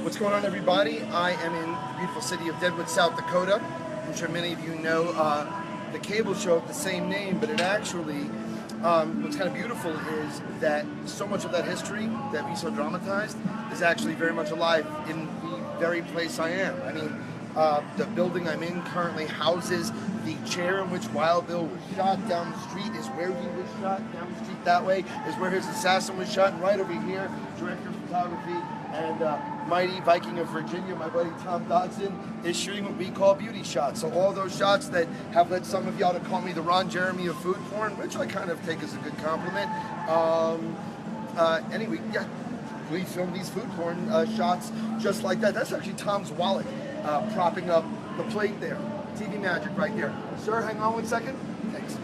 What's going on, everybody? I am in the beautiful city of Deadwood, South Dakota. I'm sure many of you know the cable show of the same name, but it actually, what's kind of beautiful is that so much of that history that we saw dramatized is actually very much alive in the very place I am. I mean, the building I'm in currently houses the chair in which Wild Bill was shot. Down the street is where he was shot. Down the street that way is where his assassin was shot. And right over here, director of photography and mighty Viking of Virginia, my buddy Tom Dodson, is shooting what we call beauty shots. So all those shots that have led some of y'all to call me the Ron Jeremy of food porn, which I kind of take as a good compliment. Anyway, yeah, we filmed these food porn shots just like that. That's actually Tom's wallet propping up the plate there. TV magic right there. Sir, hang on 1 second. Thanks.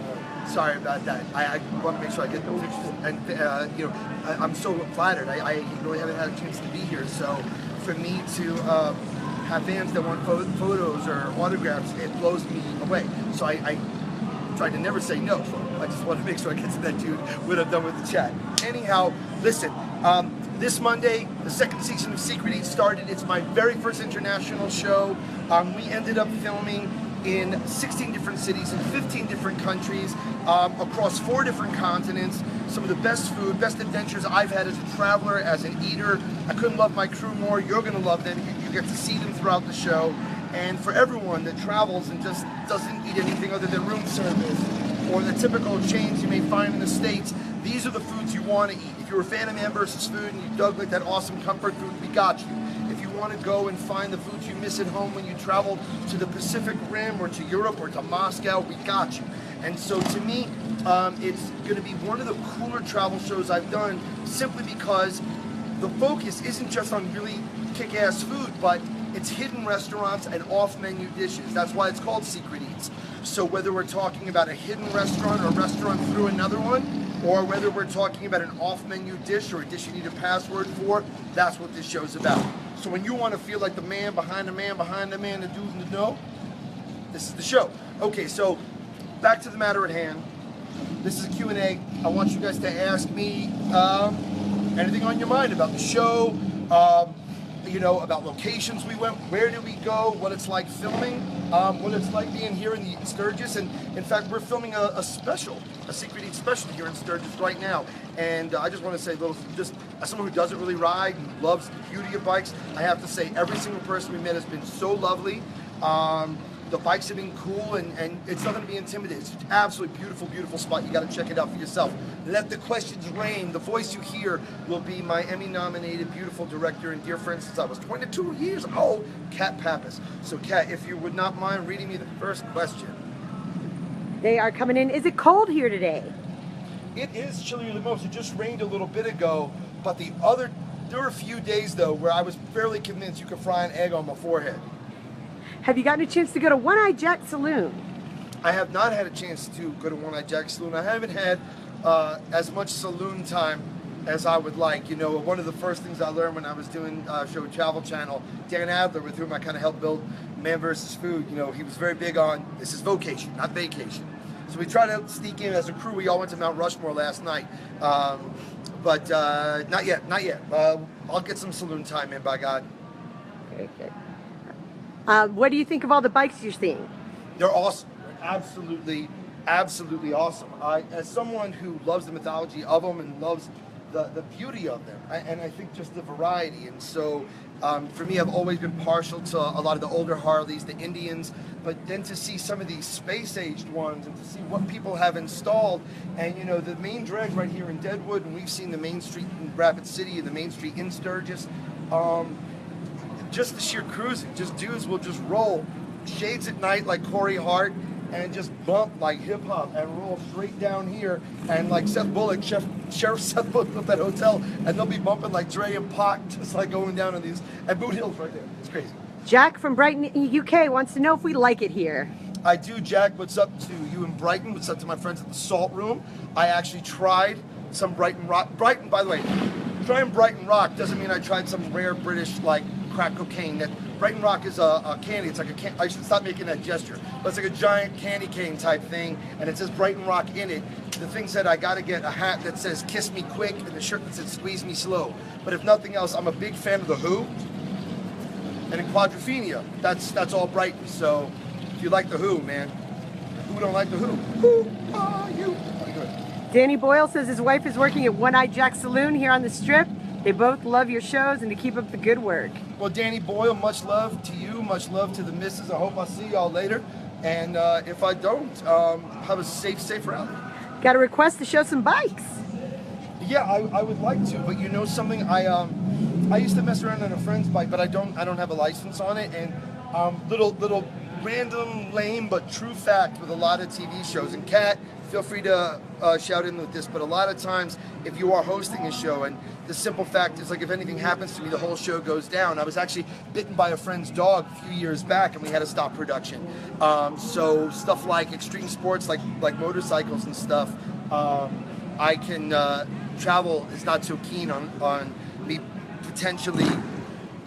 Sorry about that. I want to make sure I get the pictures. And, you know, I'm so flattered. I really haven't had a chance to be here. So for me to have fans that want photos or autographs, it blows me away. So I try to never say no. So I just want to make sure I get to that dude when I'm done with the chat. Anyhow, listen. This Monday, the second season of Secret Eats started. It's my very first international show. We ended up filming in 16 different cities in 15 different countries across 4 different continents. Some of the best food, best adventures I've had as a traveler, as an eater. I couldn't love my crew more. You're going to love them. You get to see them throughout the show. And for everyone that travels and just doesn't eat anything other than room service or the typical chains you may find in the States, these are the foods you want to eat. If you're a fan of Man vs. Food and you dug like that awesome comfort food, we got you. If you want to go and find the foods you miss at home when you travel to the Pacific Rim or to Europe or to Moscow, we got you. And so to me, it's going to be one of the cooler travel shows I've done, simply because the focus isn't just on really kick-ass food, but it's hidden restaurants and off-menu dishes. That's why it's called Secret Eats. So whether we're talking about a hidden restaurant or a restaurant through another one, or whether we're talking about an off-menu dish or a dish you need a password for, that's what this show's about. So when you want to feel like the man behind the man behind the man, the do's and the no, this is the show. Okay, so back to the matter at hand. This is a Q&A. I want you guys to ask me anything on your mind about the show, you know, about locations we went, where did we go, what it's like filming, what it's like being here in the Sturgis. And in fact, we're filming a Secret Eats special here in Sturgis right now. And I just want to say, just as someone who doesn't really ride and loves the beauty of bikes, I have to say every single person we met has been so lovely. The bikes have been cool, and it's nothing to be intimidated. It's an absolutely beautiful, beautiful spot. You got to check it out for yourself. Let the questions rain. The voice you hear will be my Emmy-nominated, beautiful director and dear friend since I was 22 years old, Kat Pappas. So, Kat, if you would not mind reading me the first question. They are coming in. Is it cold here today? It is chillier than most. It just rained a little bit ago, but there were a few days, though, where I was fairly convinced you could fry an egg on my forehead. Have you gotten a chance to go to One-Eyed Jack Saloon? I have not had a chance to go to One-Eyed Jack Saloon. I haven't had as much saloon time as I would like. You know, one of the first things I learned when I was doing show Travel Channel, Dan Adler, with whom I kind of helped build Man vs. Food, you know, he was very big on, this is vocation, not vacation. So we tried to sneak in as a crew. We all went to Mount Rushmore last night. But not yet, not yet. I'll get some saloon time in, by God. Okay, good. What do you think of all the bikes you're seeing? They're awesome. They're absolutely, absolutely awesome. As someone who loves the mythology of them and loves the beauty of them, and I think just the variety. And so for me, I've always been partial to a lot of the older Harleys, the Indians, but then to see some of these space-aged ones and to see what people have installed. And you know, the main drag right here in Deadwood, and we've seen the main street in Rapid City and the main street in Sturgis. Just the sheer cruising, just dudes will just roll shades at night like Corey Hart and just bump like hip hop and roll straight down here, and like Seth Bullock, Sheriff Seth Bullock at that hotel, and they'll be bumping like Dre and Pac, just like going down on these at Boot Hills right there. It's crazy. Jack from Brighton, UK wants to know if we like it here. I do, Jack. What's up to you in Brighton? What's up to my friends at the Salt Room? I actually tried some Brighton Rock. Brighton, by the way, trying Brighton Rock doesn't mean I tried some rare British like crack cocaine. That Brighton Rock is a candy. It's like a can. I should stop making that gesture. But it's like a giant candy cane type thing, and it says Brighton Rock in it. The thing said I got to get a hat that says "Kiss Me Quick" and the shirt that says "Squeeze Me Slow." But if nothing else, I'm a big fan of the Who. And in Quadrophenia, that's all Brighton. So if you like the Who, man, who don't like the Who? Who are you? Pretty good. Danny Boyle says his wife is working at One Eye Jack Saloon here on the Strip. They both love your shows and to keep up the good work. Well, Danny Boyle, much love to you, much love to the missus. I hope I see y'all later. And if I don't, have a safe rally. Got a request to show some bikes. Yeah, I would like to, but you know something? I used to mess around on a friend's bike, but I don't have a license on it. And little random, lame but true fact with a lot of TV shows. And Kat, feel free to shout in with this, but a lot of times if you are hosting a show, and the simple fact is, like, if anything happens to me, the whole show goes down. I was actually bitten by a friend's dog a few years back, and we had to stop production. So stuff like extreme sports, like motorcycles and stuff, I can travel is not so keen on me potentially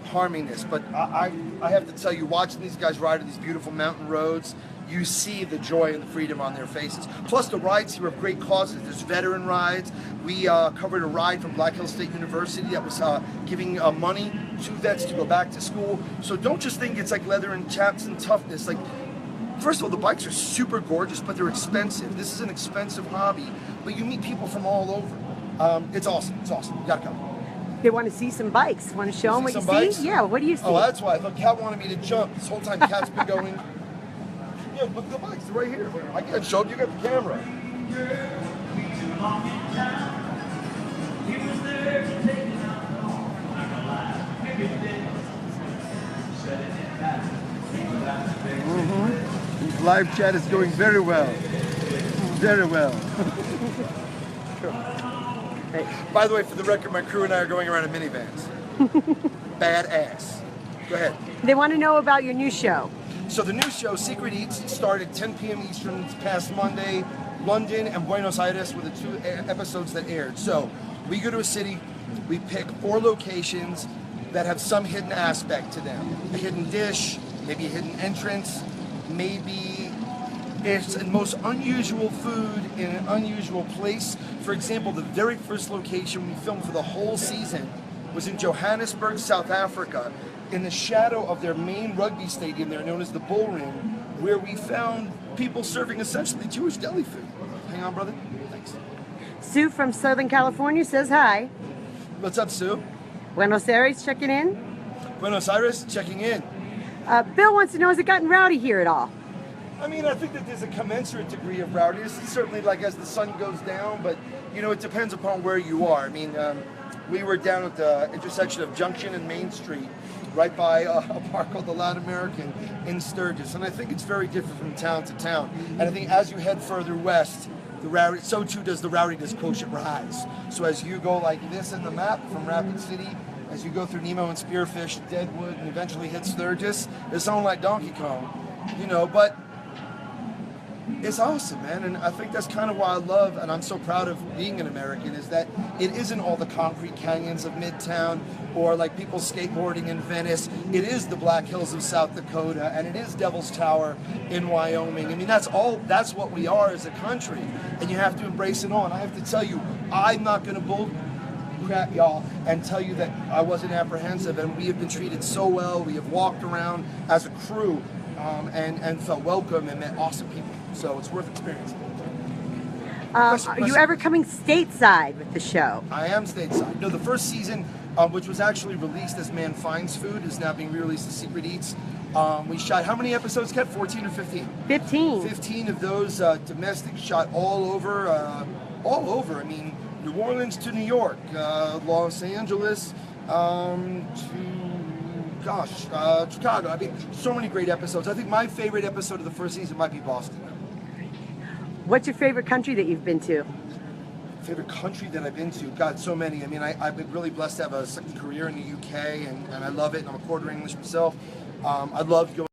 harming this. But I have to tell you, watching these guys ride on these beautiful mountain roads, you see the joy and the freedom on their faces. Plus the rides here have great causes. There's veteran rides. We covered a ride from Black Hills State University that was giving money to vets to go back to school. So don't just think it's like leather and chaps and toughness. Like, first of all, the bikes are super gorgeous, but they're expensive. This is an expensive hobby, but you meet people from all over. It's awesome. It's awesome. You gotta come. They want to see some bikes. Want to show them what you bikes? see? Yeah, what do you see? Oh, that's why. I thought Kat wanted me to jump. This whole time Kat's been going. Yeah, look at the bikes. They're right here. I can't show them. You got the camera. Live chat is going very well. Very well. By the way, for the record, my crew and I are going around in minivans. Badass. Go ahead. They want to know about your new show. So the new show, Secret Eats, started 10 p.m. Eastern this past Monday. London and Buenos Aires were the two episodes that aired. So we go to a city, we pick 4 locations that have some hidden aspect to them. A hidden dish, maybe a hidden entrance, maybe it's the most unusual food in an unusual place. For example, the very first location we filmed for the whole season was in Johannesburg, South Africa, in the shadow of their main rugby stadium there, known as the Bull Ring, where we found people serving essentially Jewish deli food. Hang on, brother. Thanks. Sue from Southern California says hi. What's up, Sue? Buenos Aires checking in. Buenos Aires, checking in. Bill wants to know, has it gotten rowdy here at all? I mean, I think that there's a commensurate degree of rowdiness, certainly like as the sun goes down, but you know, it depends upon where you are. I mean, we were down at the intersection of Junction and Main Street, right by a park called the Latin American in Sturgis, and I think it's very different from town to town. And I think as you head further west, so too does the rowdiness quotient rise. So as you go like this in the map from Rapid City, as you go through Nemo and Spearfish, Deadwood, and eventually hit Sturgis, it's sounding like Donkey Kong, you know, but it's awesome, man, and I think that's kind of why I love, and I'm so proud of being an American, is that it isn't all the concrete canyons of Midtown or like people skateboarding in Venice. It is the Black Hills of South Dakota, and it is Devil's Tower in Wyoming. I mean, that's what we are as a country, and you have to embrace it all. And I have to tell you, I'm not going to bull crap y'all and tell you that I wasn't apprehensive, and we have been treated so well. We have walked around as a crew and felt welcome and met awesome people. So it's worth experiencing. Are you ever coming stateside with the show? I am stateside. No, the first season, which was actually released as Man Finds Food, is now being re-released as Secret Eats. We shot, how many episodes, Kev? 14 or 15? 15. 15 of those domestic, shot all over. I mean, New Orleans to New York, Los Angeles to Chicago. I mean, so many great episodes. I think my favorite episode of the first season might be Boston. What's your favorite country that you've been to? Favorite country that I've been to? God, so many. I mean, I've been really blessed to have a second career in the UK, and I love it, and I'm a quarter English myself. I love going